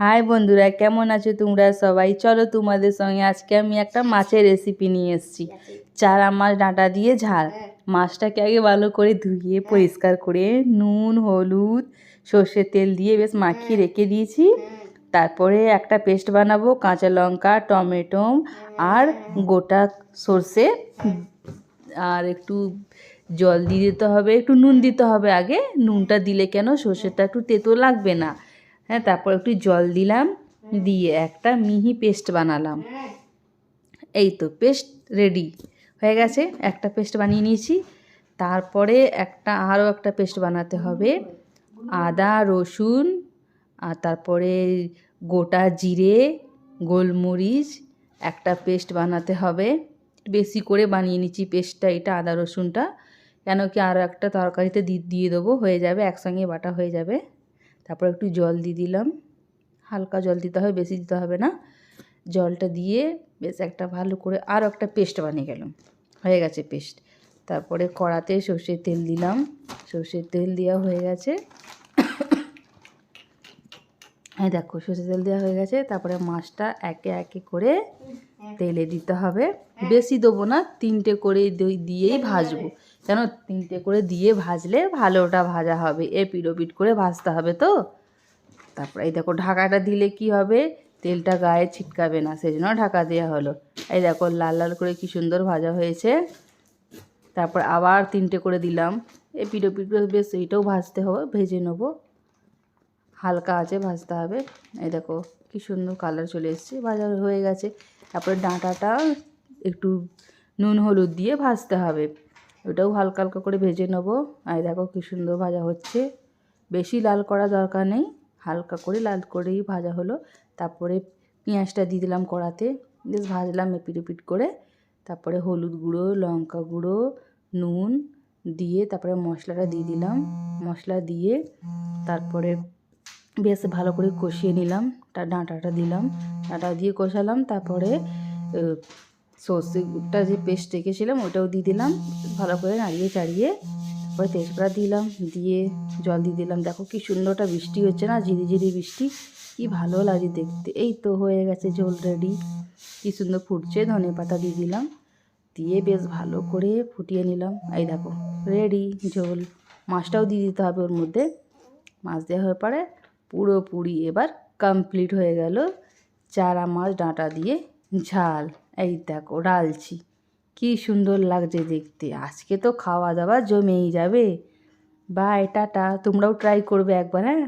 High বন্ধুরা, কেমন আছো তোমরা সবাই? চলো তোমাদের সঙ্গে আজকে আমি একটা মাছের রেসিপি নিয়ে এসেছি। চারা মাছ ডাঁটা দিয়ে ঝাল। মাছটাকে আগে ভালো করে ধুয়ে পরিষ্কার করে নুন হলুদ সর্ষের তেল দিয়ে বেশ মাখিয়ে রেখে দিয়েছি। তারপরে একটা পেস্ট বানাবো, কাঁচা লঙ্কা টমেটো আর গোটা সর্ষে আর একটু জল দিয়ে দিতে হবে, একটু নুন দিতে হবে। আগে নুনটা দিলে কেন সর্ষেটা একটু তেতো লাগবে না। হ্যাঁ, তারপর একটু জল দিলাম, দিয়ে একটা মিহি পেস্ট বানালাম। এই তো পেস্ট রেডি হয়ে গেছে, একটা পেস্ট বানিয়ে নিয়েছি। তারপরে আরও একটা পেস্ট বানাতে হবে, আদা রসুন আর তারপরে গোটা জিরে গোলমরিচ একটা পেস্ট বানাতে হবে। বেশি করে বানিয়ে নিচ্ছি পেস্টটা, এটা আদা রসুনটা, কেন কি আরও একটা তরকারিতে দিয়ে দেবো, হয়ে যাবে একসঙ্গে বাটা হয়ে যাবে। তারপর একটু জল দিয়ে দিলাম, হালকা জল দিতে হবে, বেশি দিতে হবে না। জলটা দিয়ে বেশ একটা ভালো করে আরও একটা পেস্ট বানিয়ে গেলাম, হয়ে গেছে পেস্ট। তারপরে কড়াতে সর্ষের তেল দিলাম, সর্ষের তেল দেওয়া হয়ে গেছে। হ্যাঁ দেখো, সর্ষের তেল দেওয়া হয়ে গেছে। তারপরে মাছটা একে একে করে তেলে দিতে হবে, বেশি দেবো না, 3টে করে দিয়েই ভাজবো। কেন 3টে করে দিয়ে ভাজলে ভালোটা ভাজা হবে, এপিট ওপিট করে ভাজতে হবে তো। তারপরে এই দেখো, ঢাকাটা দিলে কি হবে, তেলটা গায়ে ছিটকাবে না, সেই জন্য ঢাকা দেওয়া হলো। এই দেখো লাল লাল করে কি সুন্দর ভাজা হয়েছে। তারপর আবার 3টে করে দিলাম, এপিট ওপিট করে বেশ এইটাও ভাজতে হবে, ভেজে নেবো, হালকা আঁচে ভাজতে হবে। এই দেখো কি সুন্দর কালার চলে এসেছে, ভাজা হয়ে গেছে। তারপরে ডাঁটাটা একটু নুন হলুদ দিয়ে ভাজতে হবে, ওটাও হালকা হালকা করে ভেজে নেবো। এই দেখো কি সুন্দর ভাজা হচ্ছে, বেশি লাল করা দরকার নেই, হালকা করে লাল করেই ভাজা হলো। তারপরে পেঁয়াজটা দিয়ে দিলাম কড়াতে, বেশ ভাজলাম এপিট ওপিট করে। তারপরে হলুদ গুঁড়ো লঙ্কা গুঁড়ো নুন দিয়ে তারপরে মশলাটা দিয়ে দিলাম, মশলা দিয়ে তারপরে বেশ ভালো করে কষিয়ে নিলাম। ডাঁটাটা দিলাম, ডাঁটা দিয়ে কষালাম। তারপরে সর্ষেটা যে পেস্ট রেখেছিলাম ওটাও দিয়ে দিলাম, ভালো করে নাড়িয়ে চাড়িয়ে। তারপরে তেজপাতা দিলাম, দিয়ে জল দিয়ে দিলাম। দেখো কি সুন্দরটা বৃষ্টি হচ্ছে না, ঝিরি ঝিরি বৃষ্টি, কি ভালো লাগে দেখতে। এই তো হয়ে গেছে ঝোল রেডি, কি সুন্দর ফুটছে। ধনে পাতা দিয়ে দিলাম, দিয়ে বেশ ভালো করে ফুটিয়ে নিলাম। এই দেখো রেডি ঝোল। মাছটাও দিয়ে দিতে হবে ওর মধ্যে, মাছ দেওয়া হয়ে পরে পুরোপুরি এবার কমপ্লিট হয়ে গেল চারা মাছ ডাঁটা দিয়ে ঝাল। এই দেখো ডালছি, কি সুন্দর লাগছে দেখতে। আজকে তো খাওয়া দাওয়া জমেই যাবে। বাই টাটা, তোমরাও ট্রাই করবে একবার। হ্যাঁ।